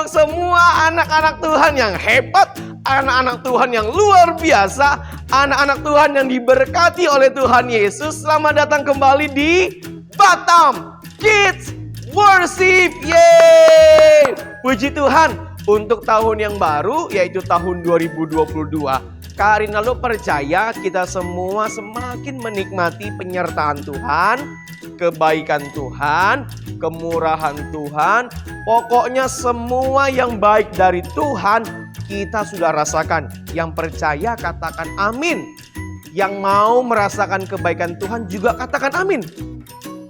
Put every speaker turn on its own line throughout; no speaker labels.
untuk semua anak-anak Tuhan yang hebat, anak-anak Tuhan yang luar biasa, anak-anak Tuhan yang diberkati oleh Tuhan Yesus. Selamat datang kembali di Batam Kids Worship. Yeay! Puji Tuhan, untuk tahun yang baru yaitu tahun 2022. Kak Rinaldo percaya kita semua semakin menikmati penyertaan Tuhan, kebaikan Tuhan, kemurahan Tuhan. Pokoknya semua yang baik dari Tuhan kita sudah rasakan. Yang percaya katakan amin. Yang mau merasakan kebaikan Tuhan juga katakan amin.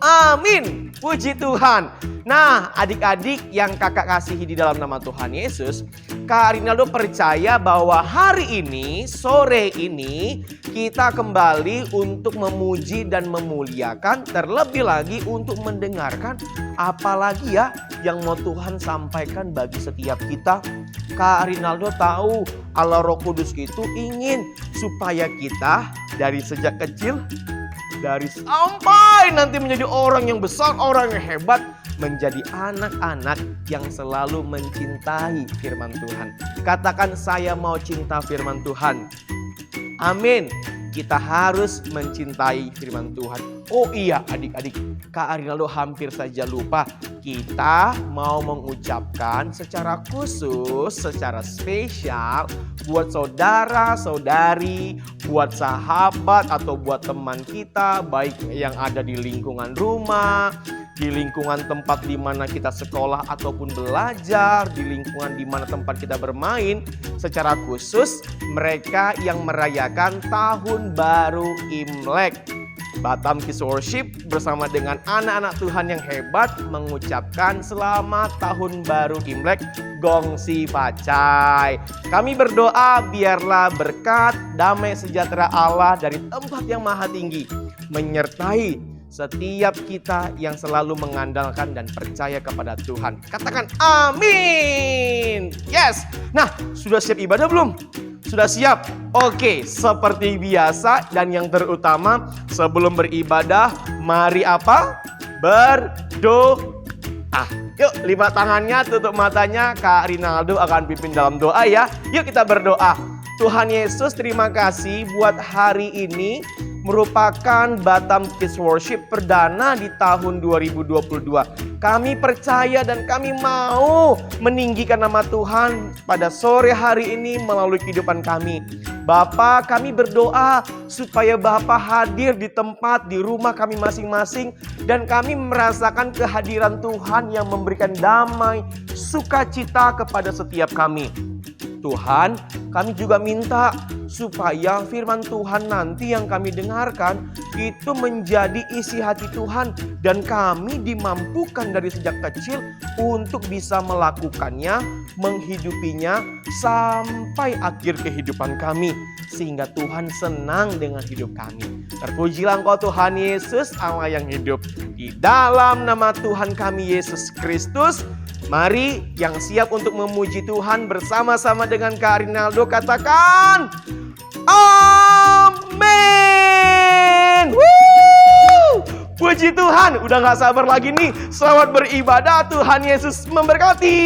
Amin. Puji Tuhan. Nah, adik-adik yang kakak kasihi di dalam nama Tuhan Yesus, Kak Rinaldo percaya bahwa hari ini, sore ini, kita kembali untuk memuji dan memuliakan, terlebih lagi untuk mendengarkan apalagi ya yang mau Tuhan sampaikan bagi setiap kita. Kak Rinaldo tahu Allah Roh Kudus itu ingin supaya kita dari sejak kecil, dari sampai nanti menjadi orang yang besar, orang yang hebat, menjadi anak-anak yang selalu mencintai firman Tuhan. Katakan, saya mau cinta firman Tuhan. Amin. Kita harus mencintai firman Tuhan. Oh iya adik-adik, Kak Rinaldo hampir saja lupa. Kita mau mengucapkan secara khusus, secara spesial buat saudara-saudari, buat sahabat atau buat teman kita, baik yang ada di lingkungan rumah, di lingkungan tempat di mana kita sekolah ataupun belajar, di lingkungan di mana tempat kita bermain. Secara khusus mereka yang merayakan tahun baru Imlek. Batam Kids Worship bersama dengan anak-anak Tuhan yang hebat mengucapkan selamat tahun baru Imlek Gongsi Pacai. Kami berdoa biarlah berkat, damai sejahtera Allah dari tempat yang maha tinggi menyertai setiap kita yang selalu mengandalkan dan percaya kepada Tuhan. Katakan amin. Yes. Nah, sudah siap ibadah belum? Sudah siap? Oke, seperti biasa dan yang terutama sebelum beribadah, mari apa? Berdoa. Yuk, lipat tangannya, tutup matanya. Kak Rinaldo akan pimpin dalam doa ya. Yuk kita berdoa. Tuhan Yesus, terima kasih buat hari ini merupakan Batam Kids Worship perdana di tahun 2022. Kami percaya dan kami mau meninggikan nama Tuhan pada sore hari ini melalui kehidupan kami. Bapa, kami berdoa supaya Bapa hadir di tempat, di rumah kami masing-masing. Dan kami merasakan kehadiran Tuhan yang memberikan damai, sukacita kepada setiap kami. Tuhan, kami juga minta supaya firman Tuhan nanti yang kami dengarkan itu menjadi isi hati Tuhan. Dan kami dimampukan dari sejak kecil untuk bisa melakukannya, menghidupinya sampai akhir kehidupan kami. Sehingga Tuhan senang dengan hidup kami. Terpujilah Engkau Tuhan Yesus, Allah yang hidup. Di dalam nama Tuhan kami Yesus Kristus, mari yang siap untuk memuji Tuhan bersama-sama dengan Kak Rinaldo katakan amin. Puji Tuhan, udah gak sabar lagi nih. Selamat beribadah, Tuhan Yesus memberkati.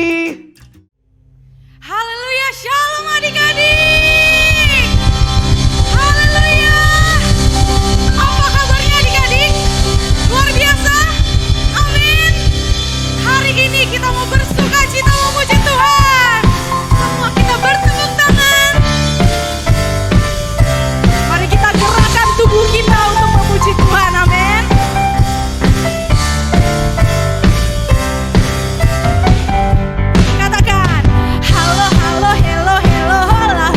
Haleluya, shalom adik-adik. Haleluya. Apa kabarnya adik-adik? Luar biasa. Amin. Hari ini kita mau bersuka cita memuji Tuhan. Semua kita bertepuk tangan. Mari kita gerakkan tubuh kita untuk memuji Tuhan. Amin. Katakan halo halo hello hello hola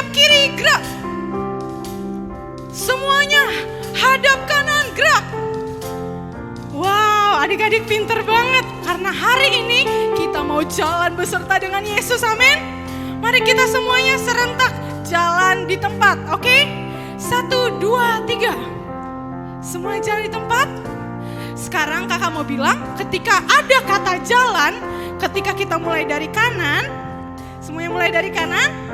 hadap kiri, gerak. Semuanya hadap kanan, gerak. Wow, adik-adik pinter banget. Karena hari ini kita mau jalan beserta dengan Yesus, amin. Mari kita semuanya serentak jalan di tempat, oke? 1, 2, 3. Semua jalan di tempat. Sekarang kakak mau bilang, ketika ada kata jalan, ketika kita mulai dari kanan, semuanya mulai dari kanan.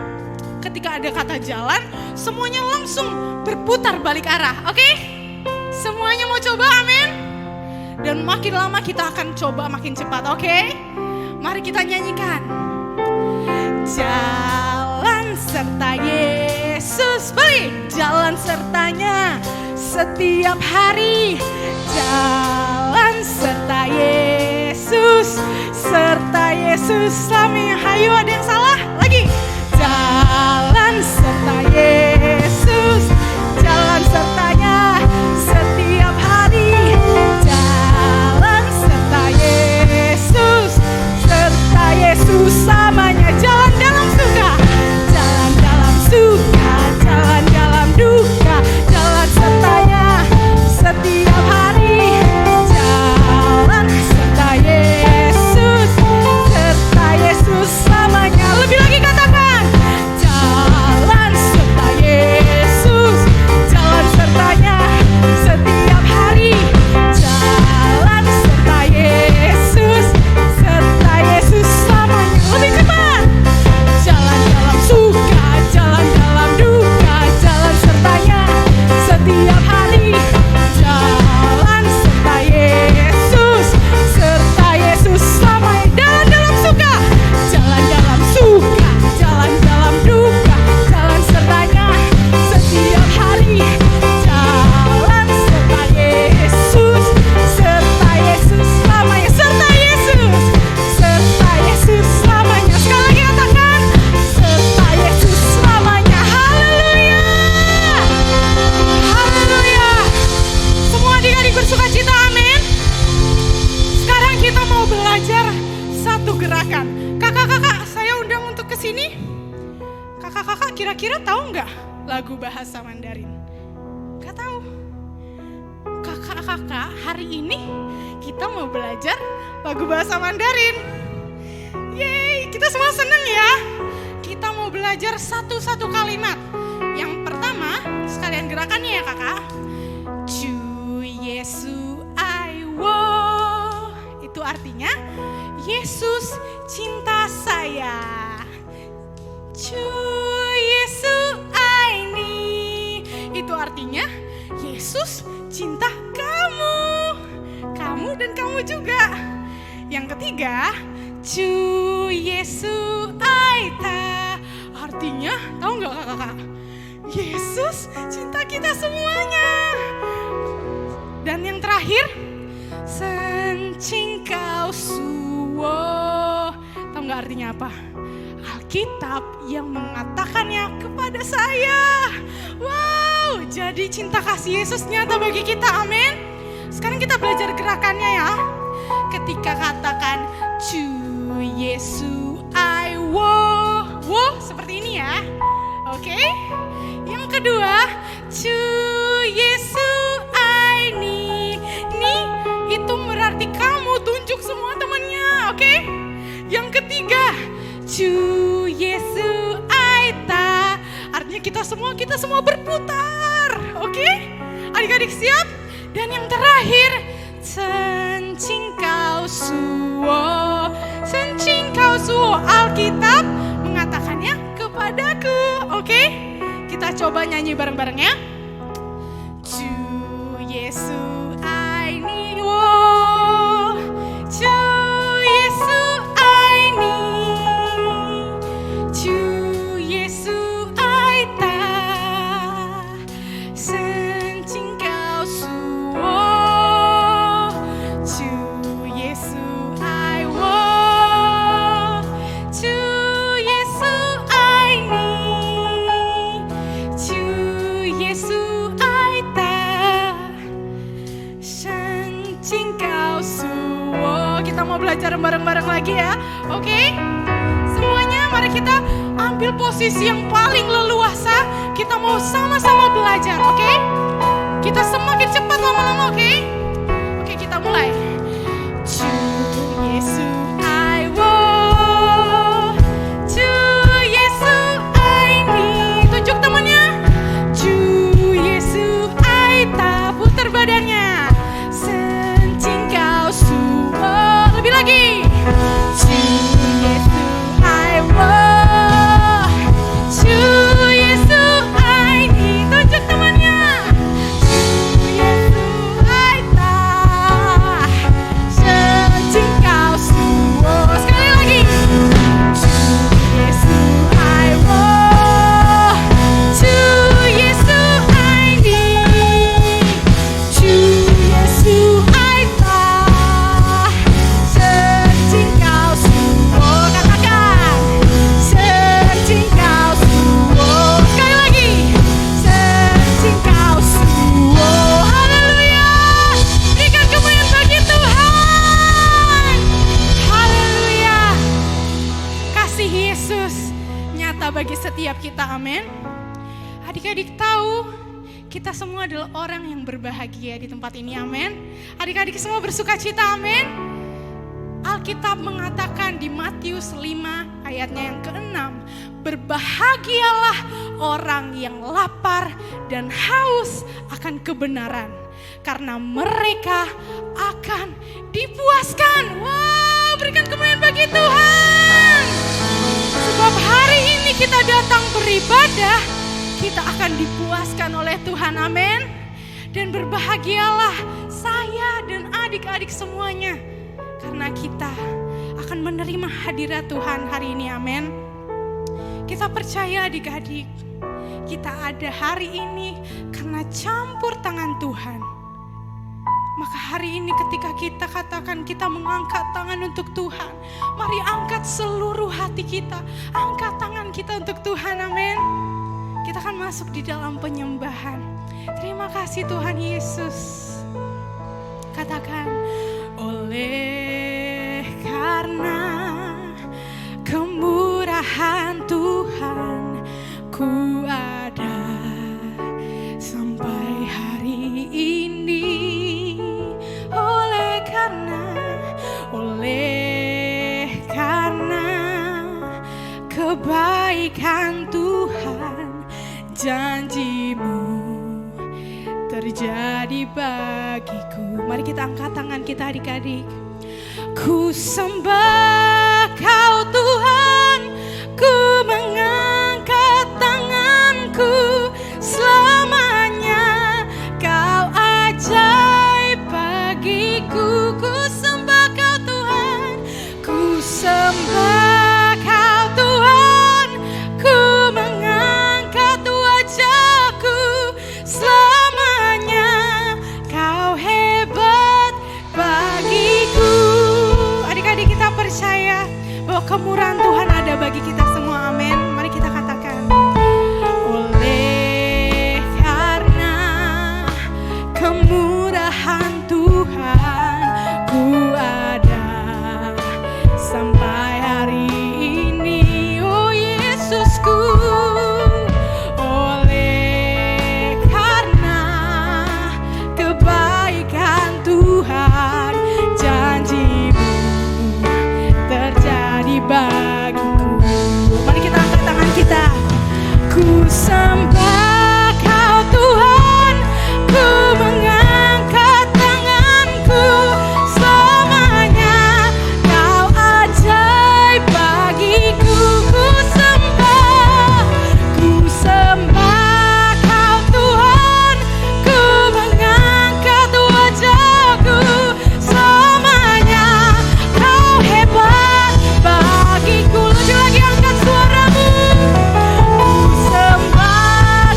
Ketika ada kata jalan, semuanya langsung berputar balik arah, oke? Semuanya mau coba, amin? Dan makin lama kita akan coba makin cepat, oke? Mari kita nyanyikan. Jalan serta Yesus, balik. Jalan sertanya setiap hari. Jalan serta Yesus selamanya. Hayu, ada yang salah? Lagi. Jalan serta Yesus, jalan sertanya setiap hari. Jalan serta Yesus selamanya. Jalan dalam suka, jalan dalam suka, jalan dalam duka. Jalan sertanya setiap hari. Jalan serta Yesus selamanya. Lebih lagi katakan, jalan serta Yesus, jalan sertanya setiap hari. Jalan serta Yesus selamanya. Lebih cepat. Jalan dalam suka, jalan dalam duka. Jalan sertanya setiap hari. Jalan serta Yesus selamanya. Jalan dalam suka, jalan dalam suka, jalan dalam duka. Jalan sertanya setiap hari. Jalan serta Yesus selamanya. Serta Yesus selamanya. Sekali lagi katakan, serta Yesus selamanya. Haleluya, haleluya. Semua adik-adik bersuka cita, amin. Sekarang kita mau belajar satu gerakan. Kakak-kakak, saya undang untuk kesini. Kakak-kakak kira-kira tahu nggak lagu bahasa Mandarin? Nggak tahu. Kakak-kakak, hari ini kita mau belajar lagu bahasa Mandarin. Yeay, kita semua seneng ya. Kita mau belajar satu-satu kalimat. Yang pertama, sekalian gerakannya ya kakak. Ju Yesu ai wo. Itu artinya, Yesus cinta saya. Ju Yesu ai ni. Itu artinya, Yesus cinta kamu. Kamu dan kamu juga. Yang ketiga, Ju Yesu ai ta. Artinya, tahu nggak kakak-kakak? Yesus cinta kita semuanya. Dan yang terakhir, Sen Ching Kau Suwo. Tahu nggak artinya apa? Alkitab yang mengatakannya kepada saya. Wow, jadi cinta kasih Yesus nyata bagi kita, amin. Sekarang kita belajar gerakannya ya. Ketika katakan Ju Yesu ai wo. Wo seperti ini ya. Oke. Yang kedua, Ju Yesu ai ni. Ni itu berarti kamu tunjuk semua temannya, oke? Yang ketiga, Ju Yesu ai ta. Artinya kita semua berputar, oke? Adik-adik siap? Dan yang terakhir, Sen Ching Kau Suwo. Sen Ching Kau Suwo, Alkitab mengatakannya kepadaku, oke? Kita coba nyanyi bareng-bareng ya. Ju Yesu ai ni wo. Ju Yesu ai ni. Ju Yesu ai ta. Sen Ching Kau Suwo. Ju Yesu ai wo. Ju Yesu ai ni. Ju Yesu ai ta. Sen Ching Kau Suwo. Kita mau belajar bareng-bareng lagi ya. Oke? Semuanya mari kita ambil ambil posisi yang paling leluasa. Kita mau sama-sama belajar, oke? Kita semakin cepat lama-lama, oke? Oke, kita mulai. Ju Yesu ai wo, Ju Yesu ai ni. Tunjuk temannya. Ju Yesu ai ta. Putar badannya. Sencing kau suo. Lebih lagi. Ju Yesu ai wo, Ju Yesu ai ni. Tunjuk temannya. Ju Yesu ai ta. Sencing kau suo. Sekali lagi. Ju Yesu ai wo, Ju Yesu ai ni. Ju Yesu ai ta. Sencing kau suo. Katakan. Sencing kau suo. Sekali lagi. Sencing kau suo. Haleluya. Berikan kemuliaan bagi Tuhan. Haleluya. Kasih Yesus nyata bagi setiap kita, amin. Adik-adik tahu kita semua adalah orang yang berbahagia di tempat ini, amin. Adik-adik semua bersuka cita, amin. Alkitab mengatakan di Matius 5 ayatnya yang ke-6, berbahagialah orang yang lapar dan haus akan kebenaran, karena mereka akan dipuaskan. Wow, berikan kemuliaan bagi Tuhan. Sebab hari ini kita datang beribadah, kita akan dipuaskan oleh Tuhan, amin. Dan berbahagialah saya dan adik-adik semuanya, karena kita akan menerima hadirat Tuhan hari ini, amin. Kita percaya adik-adik, kita ada hari ini karena campur tangan Tuhan. Maka hari ini ketika kita katakan kita mengangkat tangan untuk Tuhan, mari angkat seluruh hati kita, angkat tangan kita untuk Tuhan, amin. Kita akan masuk di dalam penyembahan. Terima kasih Tuhan Yesus. Katakan, oleh karena kemurahan Tuhan, ku ada sampai hari ini. Oleh karena kebaikan Tuhan, janjimu terjadi bagiku. Mari kita angkat tangan kita adik-adik. Ku sembah Kau Tuhan, ku mengangkat tanganku selamanya. Kau ajaib bagiku. Ku sembah Kau Tuhan, ku sembah Kau Tuhan, ku mengangkat wajahku selamanya. Kau hebat bagiku. Adik-adik, kita percaya bahwa kemurahan Tuhan ada bagi kita semua, amin. Mari kita katakan, oleh karena kemurahan Tuhan, ku ada sampai hari ini. Oh Yesusku, oleh karena kebaikan Tuhan, janjimu terjadi bagiku. Mari kita angkat tangan kita. Ku sembah Kau Tuhan, ku mengangkat tanganku selamanya. Kau ajaib bagiku. Ku sembah Kau Tuhan, ku mengangkat wajahku selamanya. Kau hebat bagiku. Lebih lagi angkat suaramu. Ku sembah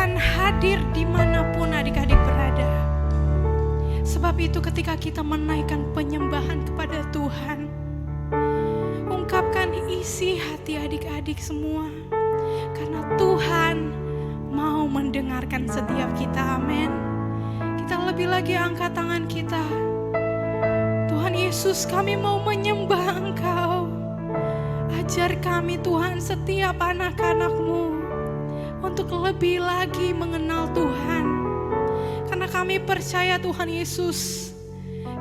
akan hadir dimanapun adik-adik berada. Sebab itu ketika kita menaikkan penyembahan kepada Tuhan, ungkapkan isi hati adik-adik semua. Karena Tuhan mau mendengarkan setiap kita, amin. Kita lebih lagi angkat tangan kita. Tuhan Yesus, kami mau menyembah Engkau. Ajar kami Tuhan, setiap anak-anak-Mu untuk lebih lagi mengenal Tuhan. Karena kami percaya Tuhan Yesus,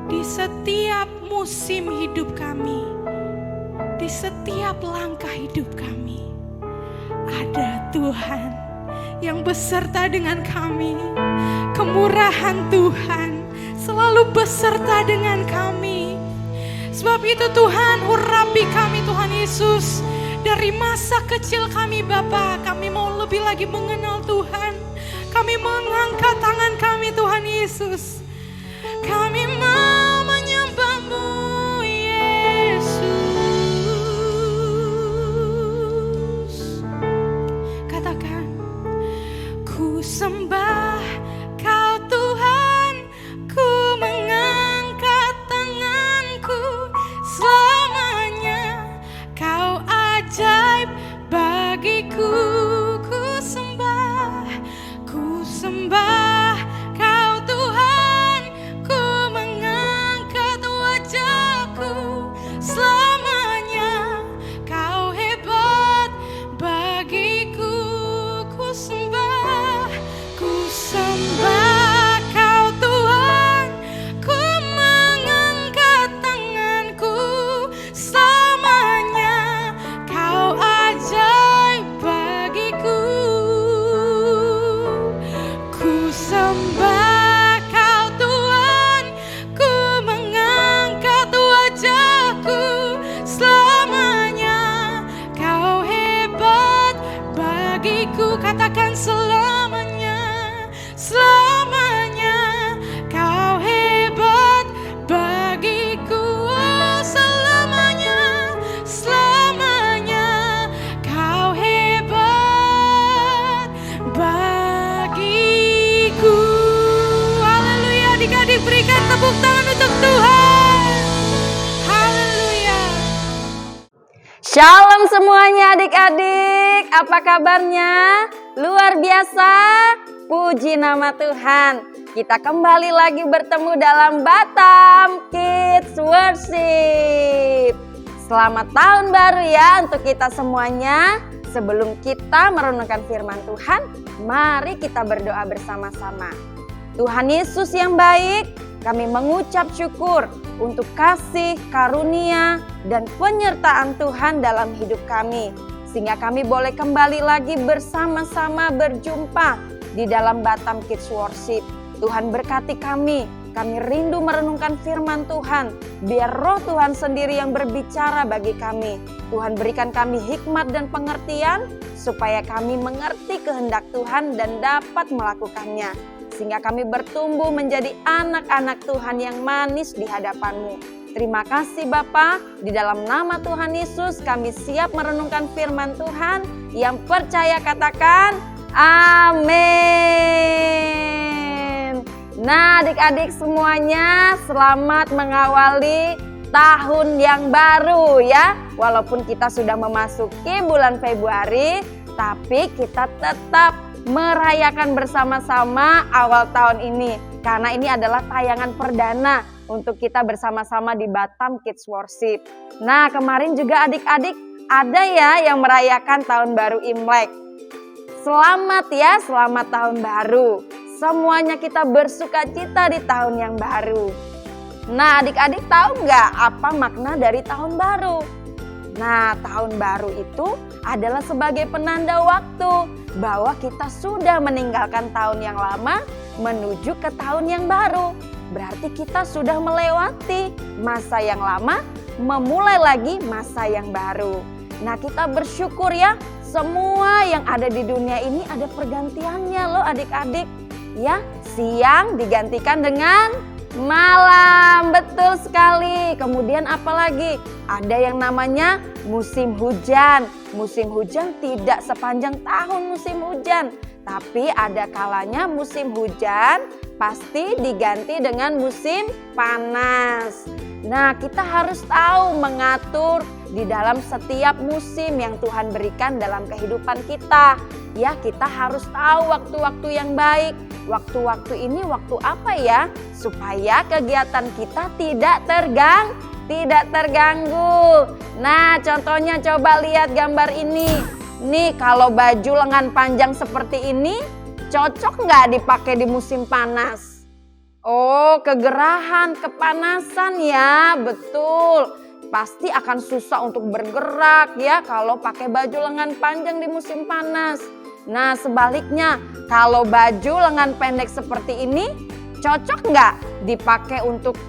di setiap musim hidup kami, di setiap langkah hidup kami, ada Tuhan yang beserta dengan kami. Kemurahan Tuhan selalu beserta dengan kami. Sebab itu Tuhan, urapi kami Tuhan Yesus. Dari masa kecil kami Bapa, kami mau lebih lagi mengenal Tuhan. Kami mengangkat tangan kami Tuhan Yesus. Kami mau menyembah-Mu Yesus. Katakan, ku sembah Kau Tuhan, ku mengangkat tanganku selamanya. Kau ajaib bagiku, ku sembah Kau Tuhan, ku mengangkat wajahku selamanya. Kau hebat bagiku, ku sembah Kau Tuhan, ku mengangkat tanganku selamanya. Kau ajaib bagiku, ku sembah Kau Tuhan, ku mengangkat wajahku selamanya. Kau hebat bagiku, katakan selamanya, selamanya. Kau hebat bagiku, oh, selamanya, selamanya. Kau hebat bagiku. Haleluya, adik-adik berikan tepuk tangan untuk Tuhan. Haleluya.
Shalom semuanya adik-adik, apa kabarnya? Luar biasa, puji nama Tuhan. Kita kembali lagi bertemu dalam Batam Kids Worship. Selamat tahun baru ya untuk kita semuanya. Sebelum kita merenungkan firman Tuhan, mari kita berdoa bersama-sama. Tuhan Yesus yang baik, kami mengucap syukur untuk kasih, karunia, dan penyertaan Tuhan dalam hidup kami. Sehingga kami boleh kembali lagi bersama-sama berjumpa di dalam Batam Kids Worship. Tuhan berkati kami rindu merenungkan firman Tuhan. Biar roh Tuhan sendiri yang berbicara bagi kami. Tuhan berikan kami hikmat dan pengertian, supaya kami mengerti kehendak Tuhan dan dapat melakukannya. Sehingga kami bertumbuh menjadi anak-anak Tuhan yang manis di hadapan-Mu. Terima kasih Bapa, di dalam nama Tuhan Yesus kami siap merenungkan firman Tuhan. Yang percaya katakan, amin. Nah adik-adik semuanya, selamat mengawali tahun yang baru ya. Walaupun kita sudah memasuki bulan Februari, tapi kita tetap merayakan bersama-sama awal tahun ini. Karena ini adalah tayangan perdana untuk kita bersama-sama di Batam Kids Worship. Nah kemarin juga adik-adik ada ya yang merayakan tahun baru Imlek. Selamat ya, selamat tahun baru. Semuanya kita bersukacita di tahun yang baru. Nah adik-adik tahu nggak apa makna dari tahun baru? Nah tahun baru itu adalah sebagai penanda waktu bahwa kita sudah meninggalkan tahun yang lama menuju ke tahun yang baru. Berarti kita sudah melewati masa yang lama, memulai lagi masa yang baru. Nah kita bersyukur ya, semua yang ada di dunia ini ada pergantiannya loh adik-adik. Ya, siang digantikan dengan malam, betul sekali. Kemudian apalagi? Ada yang namanya musim hujan. Musim hujan tidak sepanjang tahun musim hujan, Tapi ada kalanya musim hujan pasti diganti dengan musim panas. Nah, kita harus tahu mengatur di dalam setiap musim yang Tuhan berikan dalam kehidupan kita. Ya, kita harus tahu waktu-waktu yang baik. Waktu-waktu ini waktu apa ya? Supaya kegiatan kita tidak terganggu. Nah, contohnya coba lihat gambar ini. Nih, kalau baju lengan panjang seperti ini cocok nggak dipakai di musim panas? Oh, kegerahan, kepanasan ya, betul. Pasti akan susah untuk bergerak ya kalau pakai baju lengan panjang di musim panas. Nah, sebaliknya kalau baju lengan pendek seperti ini cocok nggak dipakai untuk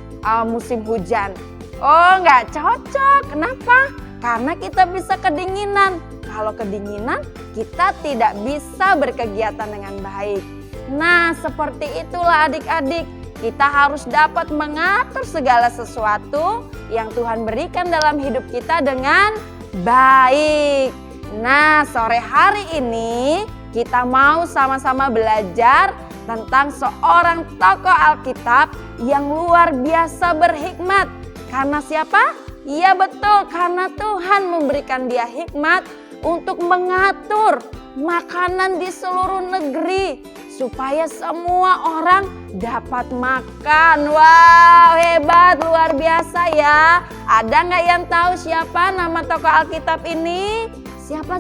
musim hujan? Oh, nggak cocok. Kenapa? Karena kita bisa kedinginan. Kalau kedinginan, kita tidak bisa berkegiatan dengan baik. Nah, seperti itulah adik-adik. Kita harus dapat mengatur segala sesuatu yang Tuhan berikan dalam hidup kita dengan baik. Nah, sore hari ini kita mau sama-sama belajar tentang seorang tokoh Alkitab yang luar biasa berhikmat. Karena siapa? Iya betul, karena Tuhan memberikan dia hikmat untuk mengatur makanan di seluruh negeri supaya semua orang dapat makan. Wow, hebat, luar biasa ya. Ada nggak yang tahu siapa nama tokoh Alkitab ini? Siapa?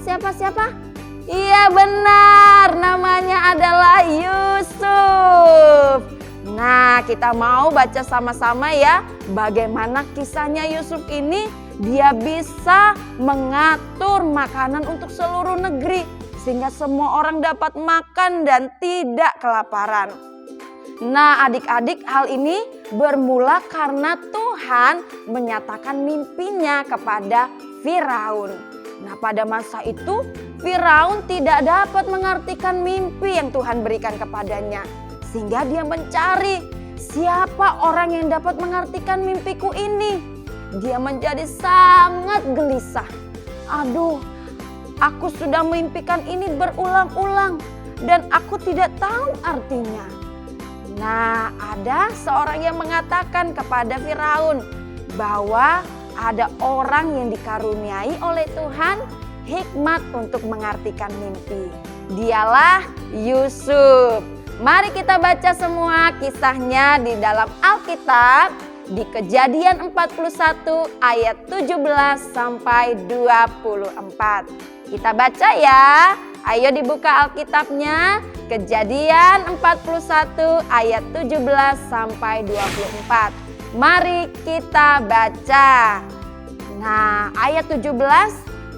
Iya benar, namanya adalah Yusuf. Nah, kita mau baca sama-sama ya bagaimana kisahnya Yusuf ini. Dia bisa mengatur makanan untuk seluruh negeri sehingga semua orang dapat makan dan tidak kelaparan. Nah, adik-adik, hal ini bermula karena Tuhan menyatakan mimpinya kepada Firaun. Nah, pada masa itu Firaun tidak dapat mengartikan mimpi yang Tuhan berikan kepadanya. Sehingga dia mencari siapa orang yang dapat mengartikan mimpiku ini. Dia menjadi sangat gelisah. Aduh, aku sudah memimpikan ini berulang-ulang dan aku tidak tahu artinya. Nah, ada seorang yang mengatakan kepada Firaun bahwa ada orang yang dikaruniai oleh Tuhan hikmat untuk mengartikan mimpi. Dialah Yusuf. Mari kita baca semua kisahnya di dalam Alkitab di Kejadian 41 ayat 17 sampai 24. Kita baca ya. Ayo dibuka Alkitabnya. Kejadian 41 ayat 17 sampai 24. Mari kita baca. Nah, ayat 17,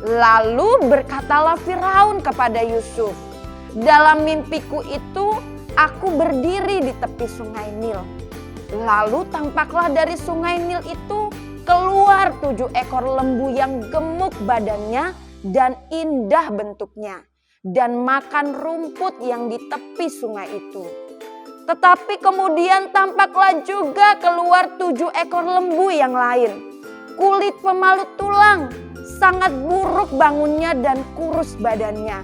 lalu berkatalah Firaun kepada Yusuf, dalam mimpiku itu aku berdiri di tepi sungai Nil. Lalu tampaklah dari sungai Nil itu keluar 7 ekor lembu yang gemuk badannya dan indah bentuknya, dan makan rumput yang di tepi sungai itu. Tetapi kemudian tampaklah juga keluar 7 ekor lembu yang lain, kulit pemalut tulang, sangat buruk bangunnya dan kurus badannya.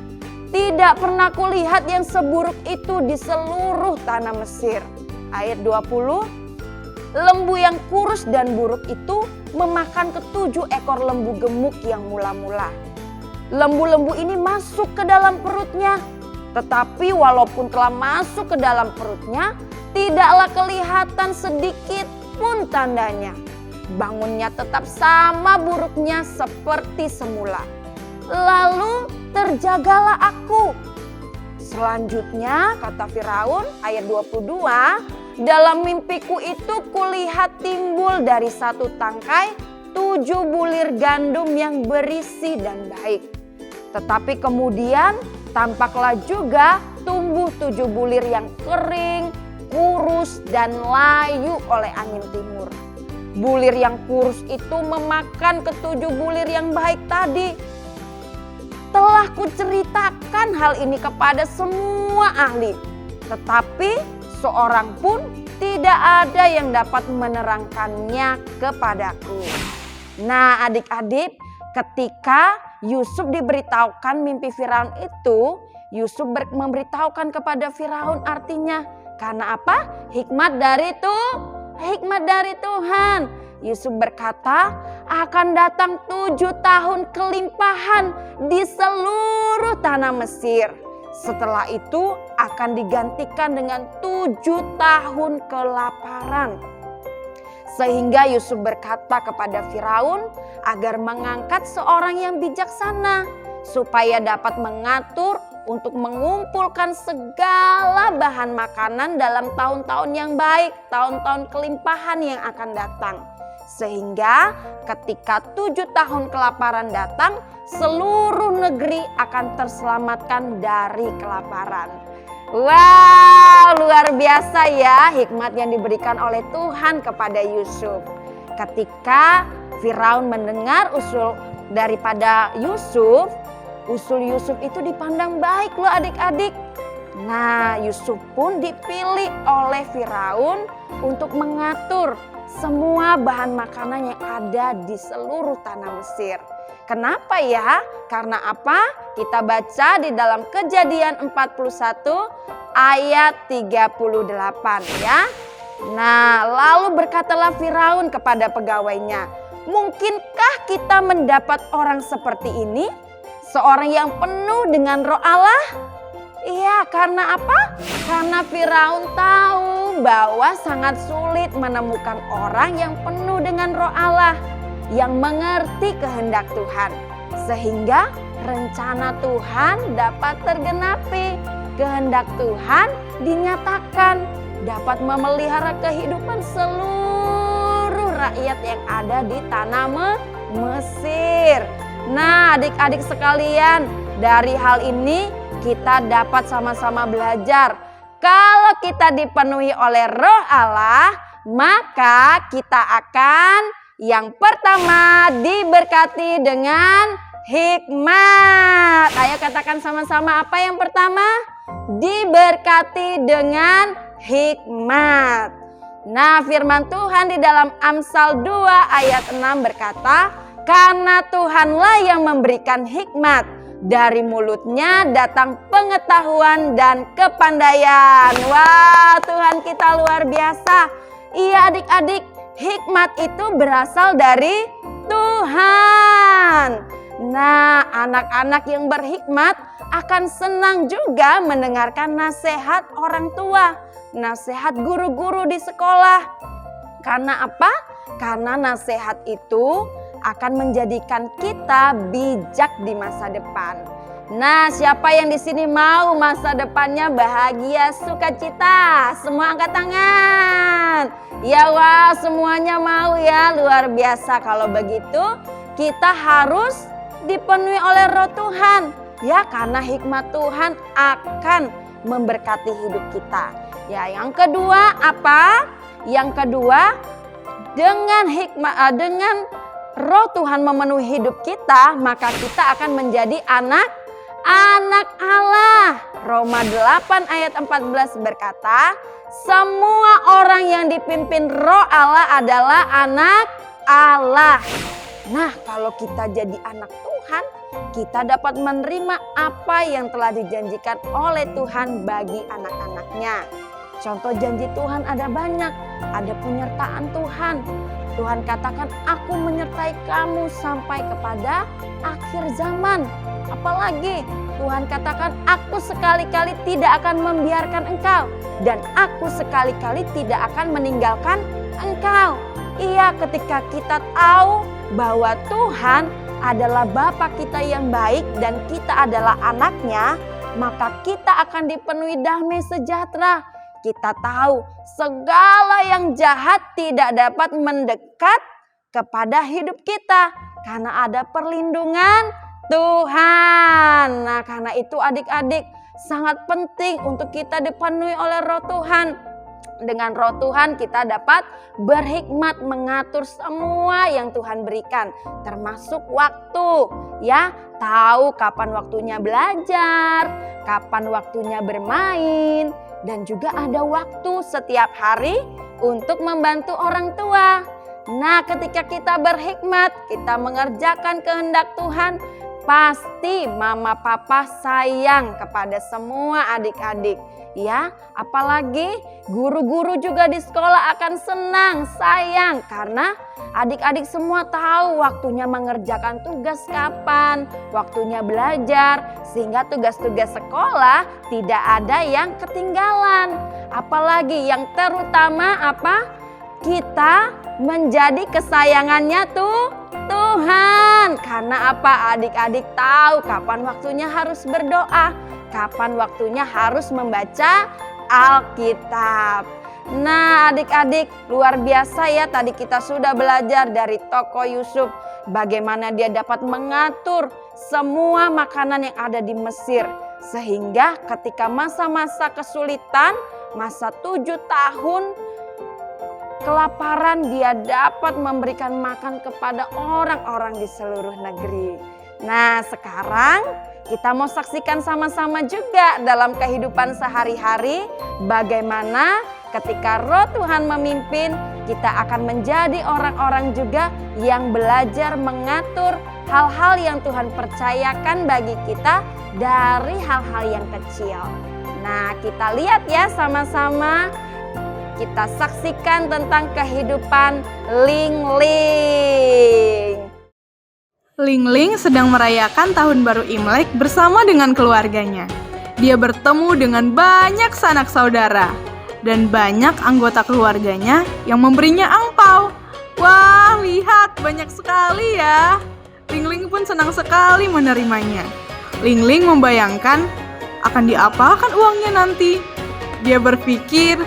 Tidak pernah kulihat yang seburuk itu di seluruh tanah Mesir. Ayat 20, lembu yang kurus dan buruk itu memakan ke-7 ekor lembu gemuk yang mula-mula. Lembu-lembu ini masuk ke dalam perutnya. Tetapi walaupun telah masuk ke dalam perutnya, tidaklah kelihatan sedikit pun tandanya. Bangunnya tetap sama buruknya seperti semula. Lalu terjagalah aku. Selanjutnya kata Firaun ayat 22, dalam mimpiku itu kulihat timbul dari satu tangkai 7 bulir gandum yang berisi dan baik. Tetapi kemudian tampaklah juga tumbuh 7 bulir yang kering, kurus dan layu oleh angin timur. Bulir yang kurus itu memakan ke-7 bulir yang baik tadi. Telah kuceritakan hal ini kepada semua ahli, tetapi seorang pun tidak ada yang dapat menerangkannya kepadaku. Nah, adik-adik, ketika Yusuf diberitahukan mimpi Firaun itu, Yusuf memberitahukan kepada Firaun artinya. Karena apa? Hikmat dari Tuhan. Yusuf berkata, akan datang 7 tahun kelimpahan di seluruh tanah Mesir. Setelah itu akan digantikan dengan 7 tahun kelaparan. Sehingga Yusuf berkata kepada Firaun agar mengangkat seorang yang bijaksana supaya dapat mengatur untuk mengumpulkan segala bahan makanan dalam tahun-tahun yang baik, tahun-tahun kelimpahan yang akan datang. Sehingga ketika 7 tahun kelaparan datang, seluruh negeri akan terselamatkan dari kelaparan. Wow, luar biasa ya hikmat yang diberikan oleh Tuhan kepada Yusuf. Ketika Firaun mendengar usul daripada Yusuf, usul Yusuf itu dipandang baik loh adik-adik. Nah, Yusuf pun dipilih oleh Firaun untuk mengatur semua bahan makanan yang ada di seluruh tanah Mesir. Kenapa ya? Karena apa? Kita baca di dalam Kejadian 41 ayat 38 ya. Nah, lalu berkatalah Firaun kepada pegawainya, mungkinkah kita mendapat orang seperti ini? Seorang yang penuh dengan Roh Allah? Iya, karena apa? Karena Firaun tahu bahwa sangat sulit menemukan orang yang penuh dengan Roh Allah, yang mengerti kehendak Tuhan. Sehingga rencana Tuhan dapat tergenapi. Kehendak Tuhan dinyatakan dapat memelihara kehidupan seluruh rakyat yang ada di tanah Mesir. Nah, adik-adik sekalian, dari hal ini kita dapat sama-sama belajar. Kalau kita dipenuhi oleh Roh Allah, maka kita akan yang pertama diberkati dengan hikmat. Ayo katakan sama-sama, apa yang pertama? Diberkati dengan hikmat. Nah, firman Tuhan di dalam Amsal 2 ayat 6 berkata, karena Tuhanlah yang memberikan hikmat, dari mulutnya datang pengetahuan dan kepandaian. Wah, Tuhan kita luar biasa. Iya adik-adik, hikmat itu berasal dari Tuhan. Nah, anak-anak yang berhikmat akan senang juga mendengarkan nasihat orang tua, nasihat guru-guru di sekolah. Karena apa? Karena nasihat itu akan menjadikan kita bijak di masa depan. Nah, siapa yang di sini mau masa depannya bahagia, sukacita? Semua angkat tangan. Ya, wow, semuanya mau ya, luar biasa. Kalau begitu, kita harus dipenuhi oleh Roh Tuhan. Ya, karena hikmat Tuhan akan memberkati hidup kita. Ya, yang kedua apa? Yang kedua, dengan dengan Roh Tuhan memenuhi hidup kita, maka kita akan menjadi anak Allah. Roma 8 ayat 14 berkata, semua orang yang dipimpin Roh Allah adalah anak Allah. Nah, kalau kita jadi anak Tuhan, kita dapat menerima apa yang telah dijanjikan oleh Tuhan bagi anak-anaknya. Contoh janji Tuhan ada banyak, ada penyertaan Tuhan. Tuhan katakan, aku menyertai kamu sampai kepada akhir zaman. Apalagi Tuhan katakan, aku sekali-kali tidak akan membiarkan engkau, dan aku sekali-kali tidak akan meninggalkan engkau. Iya, ketika kita tahu bahwa Tuhan adalah Bapa kita yang baik dan kita adalah anaknya, maka kita akan dipenuhi damai sejahtera. Kita tahu segala yang jahat tidak dapat mendekat kepada hidup kita karena ada perlindungan Tuhan. Nah, karena itu adik-adik sangat penting untuk kita dipenuhi oleh Roh Tuhan. Dengan Roh Tuhan kita dapat berhikmat mengatur semua yang Tuhan berikan, termasuk waktu. Ya, tahu kapan waktunya belajar, kapan waktunya bermain, dan juga ada waktu setiap hari untuk membantu orang tua. Nah, ketika kita berhikmat, kita mengerjakan kehendak Tuhan, Pasti mama papa sayang kepada semua adik-adik. Ya, apalagi guru-guru juga di sekolah akan senang, sayang karena adik-adik semua tahu waktunya mengerjakan tugas kapan, waktunya belajar, sehingga tugas-tugas sekolah tidak ada yang ketinggalan. Apalagi yang terutama apa? Kita menjadi kesayangannya Tuhan. Karena apa? Adik-adik tahu kapan waktunya harus berdoa, kapan waktunya harus membaca Alkitab. Nah, adik-adik, luar biasa ya, tadi kita sudah belajar dari tokoh Yusuf bagaimana dia dapat mengatur semua makanan yang ada di Mesir, sehingga ketika masa-masa kesulitan, masa 7 tahun kelaparan, dia dapat memberikan makan kepada orang-orang di seluruh negeri. Nah, sekarang kita mau saksikan sama-sama juga dalam kehidupan sehari-hari bagaimana ketika Roh Tuhan memimpin, kita akan menjadi orang-orang juga yang belajar mengatur hal-hal yang Tuhan percayakan bagi kita dari hal-hal yang kecil. Nah, kita lihat ya sama-sama. Kita saksikan tentang kehidupan Ling-Ling.
Ling-Ling sedang merayakan tahun baru Imlek bersama dengan keluarganya. Dia bertemu dengan banyak sanak saudara dan banyak anggota keluarganya yang memberinya angpau. Wah, lihat banyak sekali ya. Ling-Ling pun senang sekali menerimanya. Ling-Ling membayangkan akan diapakan uangnya nanti. Dia berpikir,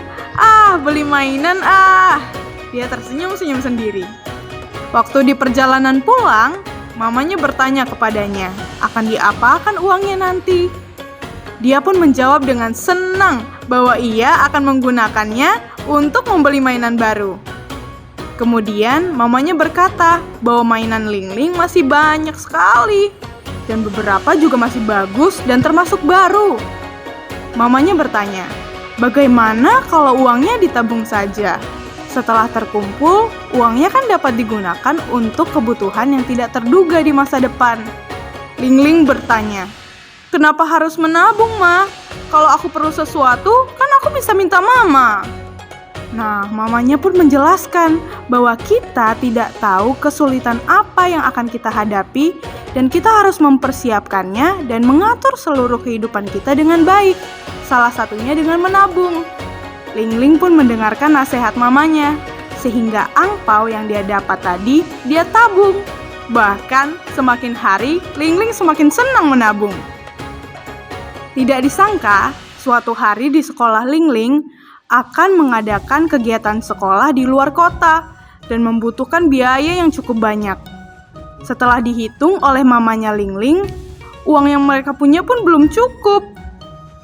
beli mainan Dia tersenyum-senyum sendiri. Waktu di perjalanan pulang, mamanya bertanya kepadanya, akan diapakan uangnya nanti? Dia pun menjawab dengan senang bahwa ia akan menggunakannya untuk membeli mainan baru. Kemudian mamanya berkata bahwa mainan Ling-Ling masih banyak sekali dan beberapa juga masih bagus dan termasuk baru. Mamanya bertanya, bagaimana kalau uangnya ditabung saja? Setelah terkumpul, uangnya kan dapat digunakan untuk kebutuhan yang tidak terduga di masa depan. Ling-Ling bertanya, kenapa harus menabung, Ma? Kalau aku perlu sesuatu, kan aku bisa minta Mama. Nah, mamanya pun menjelaskan bahwa kita tidak tahu kesulitan apa yang akan kita hadapi dan kita harus mempersiapkannya dan mengatur seluruh kehidupan kita dengan baik. Salah satunya dengan menabung. Ling-Ling pun mendengarkan nasihat mamanya, sehingga angpau yang dia dapat tadi, dia tabung. Bahkan semakin hari, Ling-Ling semakin senang menabung. Tidak disangka, suatu hari di sekolah Ling-Ling akan mengadakan kegiatan sekolah di luar kota dan membutuhkan biaya yang cukup banyak. Setelah dihitung oleh mamanya Ling-Ling, uang yang mereka punya pun belum cukup.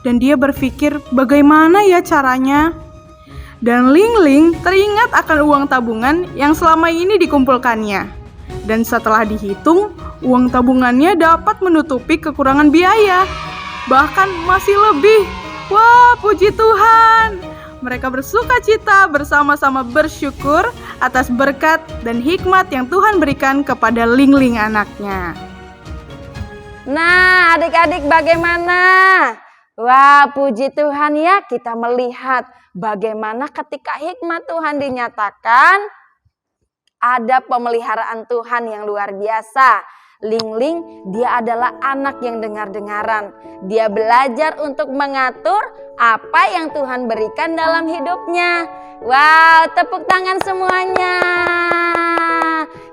Dan dia berpikir bagaimana ya caranya. Dan Ling-Ling teringat akan uang tabungan yang selama ini dikumpulkannya. Dan setelah dihitung, uang tabungannya dapat menutupi kekurangan biaya. Bahkan masih lebih. Wah, puji Tuhan. Mereka bersuka cita bersama-sama bersyukur atas berkat dan hikmat yang Tuhan berikan kepada Ling-Ling anaknya.
Nah, adik-adik bagaimana? Wah, puji Tuhan ya, kita melihat bagaimana ketika hikmat Tuhan dinyatakan, ada pemeliharaan Tuhan yang luar biasa. Ling-Ling, dia adalah anak yang dengar-dengaran. Dia belajar untuk mengatur apa yang Tuhan berikan dalam hidupnya. Wow, tepuk tangan semuanya.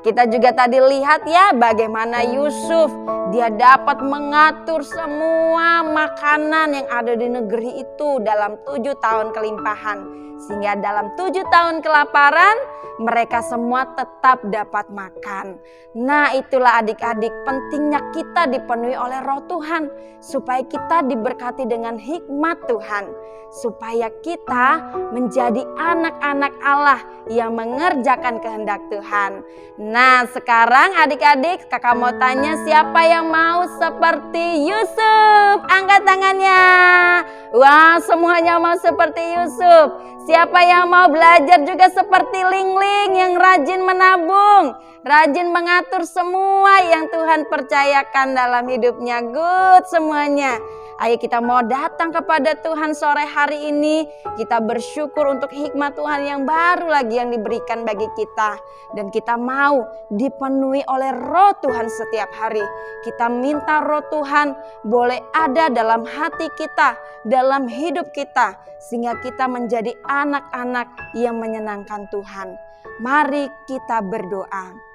Kita juga tadi lihat ya bagaimana Yusuf, dia dapat mengatur semua makanan yang ada di negeri itu dalam 7 tahun kelimpahan. Sehingga dalam 7 tahun kelaparan, mereka semua tetap dapat makan. Nah, itulah adik-adik pentingnya kita dipenuhi oleh Roh Tuhan. Supaya kita diberkati dengan hikmat Tuhan. Supaya kita menjadi anak-anak Allah yang mengerjakan kehendak Tuhan. Nah, sekarang adik-adik kakak mau tanya siapa yang yang mau seperti Yusuf? Angkat tangannya. Wah, semuanya mau seperti Yusuf. Siapa yang mau belajar juga seperti Ling-Ling yang rajin menabung, rajin mengatur semua yang Tuhan percayakan dalam hidupnya? Good semuanya. Ayo kita mau datang kepada Tuhan sore hari ini. Kita bersyukur untuk hikmat Tuhan yang baru lagi yang diberikan bagi kita. Dan kita mau dipenuhi oleh roh Tuhan setiap hari. Kita minta roh Tuhan boleh ada dalam hati kita, dalam hidup kita. Sehingga kita menjadi anak-anak yang menyenangkan Tuhan. Mari kita berdoa.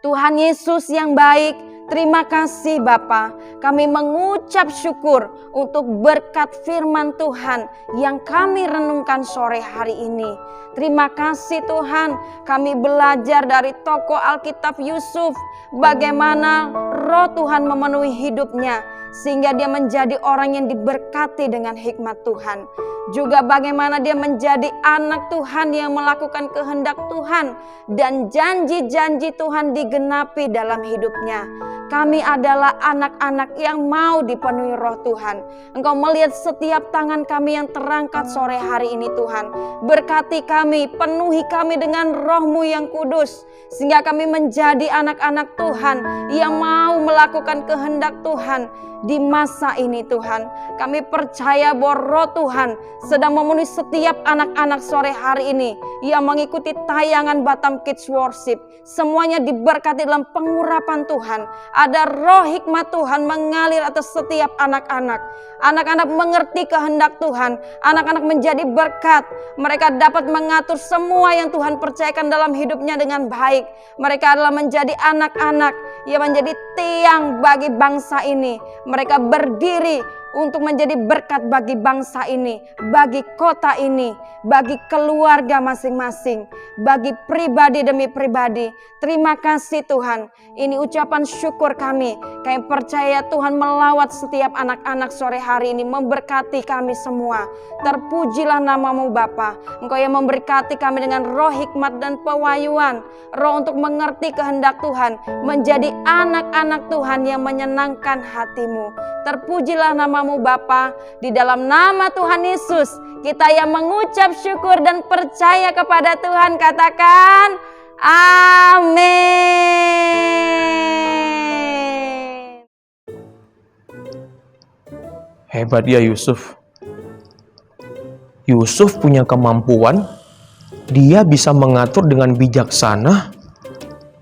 Tuhan Yesus yang baik, terima kasih Bapa. Kami mengucap syukur untuk berkat firman Tuhan yang kami renungkan sore hari ini. Terima kasih Tuhan, kami belajar dari tokoh Alkitab Yusuf. Bagaimana roh Tuhan memenuhi hidupnya sehingga dia menjadi orang yang diberkati dengan hikmat Tuhan. Juga bagaimana dia menjadi anak Tuhan yang melakukan kehendak Tuhan dan janji-janji Tuhan digenapi dalam hidupnya. Kami adalah anak-anak yang mau dipenuhi roh Tuhan. Engkau melihat setiap tangan kami yang terangkat sore hari ini Tuhan. Berkati kami, penuhi kami dengan roh-Mu yang kudus. Sehingga kami menjadi anak-anak Tuhan yang mau melakukan kehendak Tuhan di masa ini Tuhan. Kami percaya bahwa roh Tuhan sedang memenuhi setiap anak-anak sore hari ini yang mengikuti tayangan Batam Kids Worship. Semuanya diberkati dalam pengurapan Tuhan. Ada roh hikmat Tuhan mengalir atas setiap anak-anak. Anak-anak mengerti kehendak Tuhan. Anak-anak menjadi berkat. Mereka dapat mengatur semua yang Tuhan percayakan dalam hidupnya dengan baik. Mereka adalah menjadi anak-anak yang menjadi tiang bagi bangsa ini. Mereka berdiri untuk menjadi berkat bagi bangsa ini, bagi kota ini, bagi keluarga masing-masing, bagi pribadi demi pribadi. Terima kasih Tuhan. Ini ucapan syukur kami. Kami percaya Tuhan melawat setiap anak-anak sore hari ini, memberkati kami semua. Terpujilah nama-Mu Bapa. Engkau yang memberkati kami dengan roh hikmat dan pewahyuan, roh untuk mengerti kehendak Tuhan, menjadi anak-anak Tuhan yang menyenangkan hati-Mu. Terpujilah nama-Mu Bapa. Di dalam nama Tuhan Yesus kita yang mengucap syukur dan percaya kepada Tuhan, katakan amin.
Hebat ya Yusuf. Yusuf punya kemampuan, dia bisa mengatur dengan bijaksana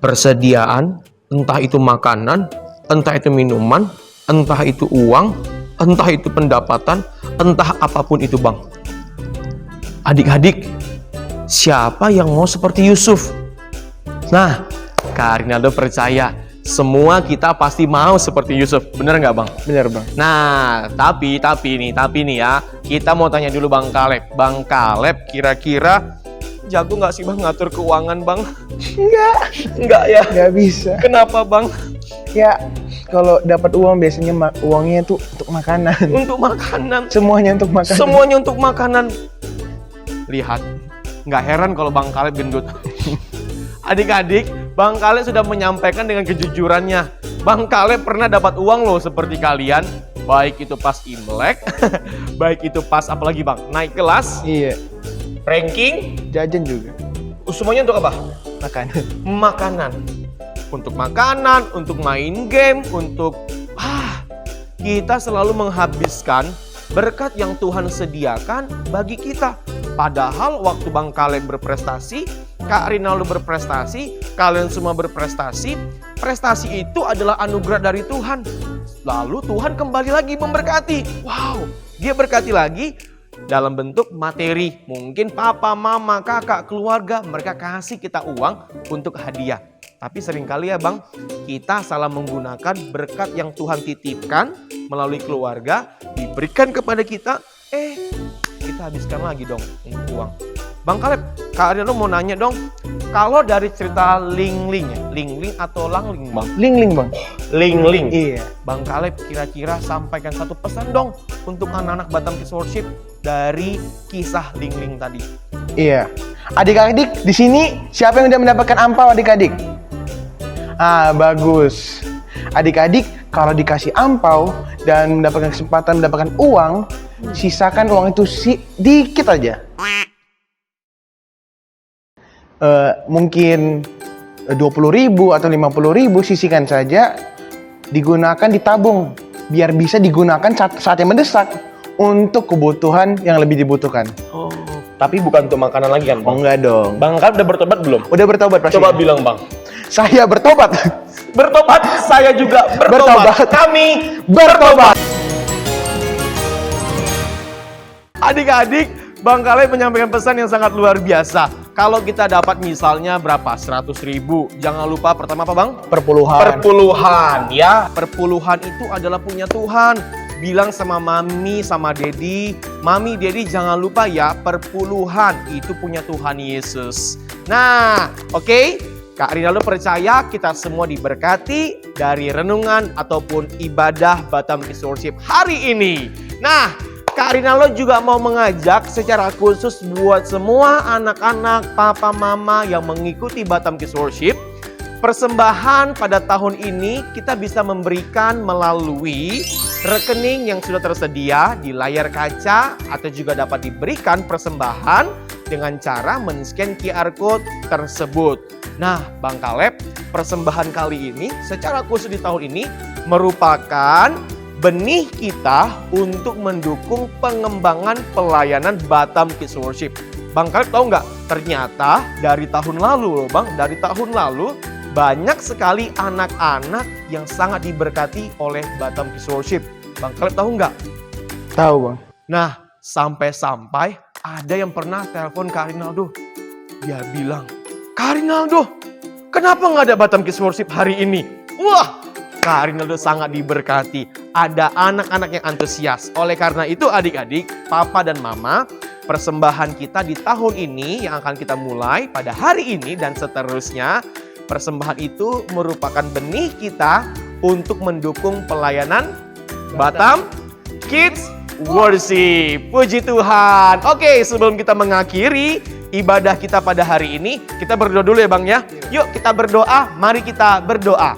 persediaan, entah itu makanan, entah itu minuman, entah itu uang, entah itu pendapatan, entah apapun itu Bang. Adik-adik, siapa yang mau seperti Yusuf? Nah, Kak Rinaldo percaya semua kita pasti mau seperti Yusuf. Bener nggak Bang?
Bener Bang.
Nah, tapi nih ya, kita mau tanya dulu Bang Kaleb. Bang Kaleb kira-kira jago nggak sih Bang ngatur keuangan Bang? Enggak ya?
Nggak bisa.
Kenapa Bang?
Ya, kalau dapat uang biasanya uangnya tuh untuk makanan.
Untuk makanan.
Semuanya untuk makanan.
Semuanya untuk makanan. Lihat, nggak heran kalau Bang Kaleb gendut. Adik-adik, Bang Kaleb sudah menyampaikan dengan kejujurannya. Bang Kaleb pernah dapat uang loh seperti kalian. Baik itu pas Imlek, baik itu pas apalagi Bang, naik kelas,
Iya,
ranking,
jajan juga.
semuanya untuk apa?
Makanan.
Makanan. Untuk makanan, untuk main game, untuk kita selalu menghabiskan berkat yang Tuhan sediakan bagi kita. Padahal waktu Bang Kaleb berprestasi, Kak Rinaldo berprestasi, kalian semua berprestasi, prestasi itu adalah anugerah dari Tuhan. Lalu Tuhan kembali lagi memberkati. Wow, Dia berkati lagi dalam bentuk materi. Mungkin papa, mama, kakak, keluarga, mereka kasih kita uang untuk hadiah. Tapi seringkali ya Bang, kita salah menggunakan berkat yang Tuhan titipkan melalui keluarga, diberikan kepada kita, kita habiskan lagi dong untuk uang. Bang Kaleb, Kak Rinaldo mau nanya dong, kalau dari cerita Ling-Ling ya, Ling-Ling atau Lang-Ling Bang?
Ling-ling Bang.
Ling-Ling.
Iya.
Bang Kaleb kira-kira sampaikan satu pesan dong untuk anak-anak Batam Kids Worship dari kisah Ling-Ling tadi.
Iya. Adik-adik di sini siapa yang udah mendapatkan ampau adik-adik? Bagus. Adik-adik kalau dikasih ampau dan mendapatkan kesempatan mendapatkan uang, sisakan uang itu dikit aja. Mungkin 20.000 atau 50.000, sisihkan saja, digunakan, ditabung biar bisa digunakan saat yang mendesak untuk kebutuhan yang lebih dibutuhkan.
Oh, tapi bukan untuk makanan lagi kan, Bang?
Oh, enggak dong.
Bang Kaleb udah bertobat belum?
Udah bertobat pasti.
Coba bilang, Bang.
Saya bertobat.
Bertobat, saya juga bertobat.
Bertobat.
Kami
Bertobat.
Adik-adik, Bang Kaleb menyampaikan pesan yang sangat luar biasa. Kalau kita dapat misalnya berapa? 100.000. Jangan lupa pertama apa, Bang?
Perpuluhan.
Perpuluhan, ya. Perpuluhan itu adalah punya Tuhan. Bilang sama mami, sama dedi, mami, dedi jangan lupa ya, perpuluhan itu punya Tuhan Yesus. Nah, oke. Kak Rinaldo percaya kita semua diberkati dari renungan ataupun ibadah Batam Kids Worship hari ini. Nah, Kak Rinaldo juga mau mengajak secara khusus buat semua anak-anak, papa, mama yang mengikuti Batam Kids Worship. Persembahan pada tahun ini kita bisa memberikan melalui rekening yang sudah tersedia di layar kaca atau juga dapat diberikan persembahan dengan cara men-scan QR Code tersebut. Nah, Bang Kaleb, persembahan kali ini secara khusus di tahun ini merupakan benih kita untuk mendukung pengembangan pelayanan Batam Kids Worship. Bang Kaleb tahu nggak? Ternyata dari tahun lalu loh Bang, dari tahun lalu banyak sekali anak-anak yang sangat diberkati oleh Batam Kids Worship. Bang Kaleb tahu nggak?
Tahu, Bang.
Nah, sampai-sampai ada yang pernah telepon Kak Rinaldo. Dia bilang, Kak Rinaldo, kenapa nggak ada Batam Kids Worship hari ini? Wah, Kak Rinaldo sangat diberkati. Ada anak-anak yang antusias. Oleh karena itu adik-adik, papa dan mama, persembahan kita di tahun ini yang akan kita mulai pada hari ini dan seterusnya, persembahan itu merupakan benih kita untuk mendukung pelayanan Batam Kids Worship. Puji Tuhan. Oke, sebelum kita mengakhiri ibadah kita pada hari ini, kita berdoa dulu ya Bang ya. Yuk kita berdoa, mari kita berdoa.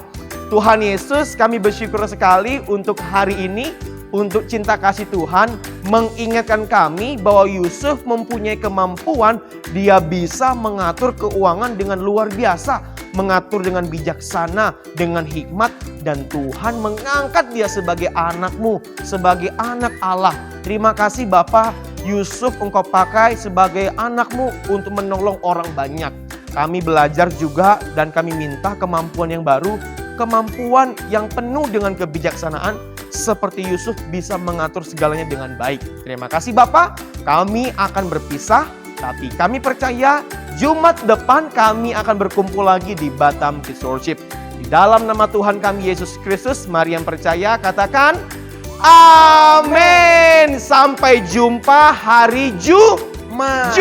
Tuhan Yesus, kami bersyukur sekali untuk hari ini, untuk cinta kasih Tuhan mengingatkan kami bahwa Yusuf mempunyai kemampuan, dia bisa mengatur keuangan dengan luar biasa, mengatur dengan bijaksana, dengan hikmat, dan Tuhan mengangkat dia sebagai anakmu, sebagai anak Allah. Terima kasih Bapa, Yusuf engkau pakai sebagai anakmu untuk menolong orang banyak. Kami belajar juga dan kami minta kemampuan yang baru, kemampuan yang penuh dengan kebijaksanaan, seperti Yusuf bisa mengatur segalanya dengan baik. Terima kasih Bapak, kami akan berpisah, tapi kami percaya Jumat depan kami akan berkumpul lagi di Batam Kids Worship. Di dalam nama Tuhan kami Yesus Kristus, mari yang percaya katakan amin. Sampai jumpa hari Jumat.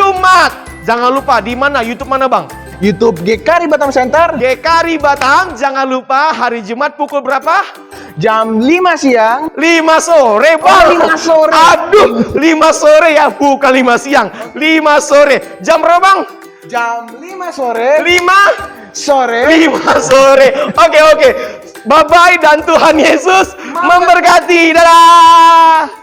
Jangan lupa di mana? YouTube mana Bang?
YouTube GKRI Batam Center.
GKRI Batam, jangan lupa hari Jumat pukul berapa?
Jam 5 siang.
5 sore Bang.
5 sore.
Aduh, 5 sore ya, bukan 5 siang. 5 sore. Jam berapa Bang?
Jam 5 sore.
5
sore.
5 sore. Oke. Bye-bye dan Tuhan Yesus memberkati. Dadah.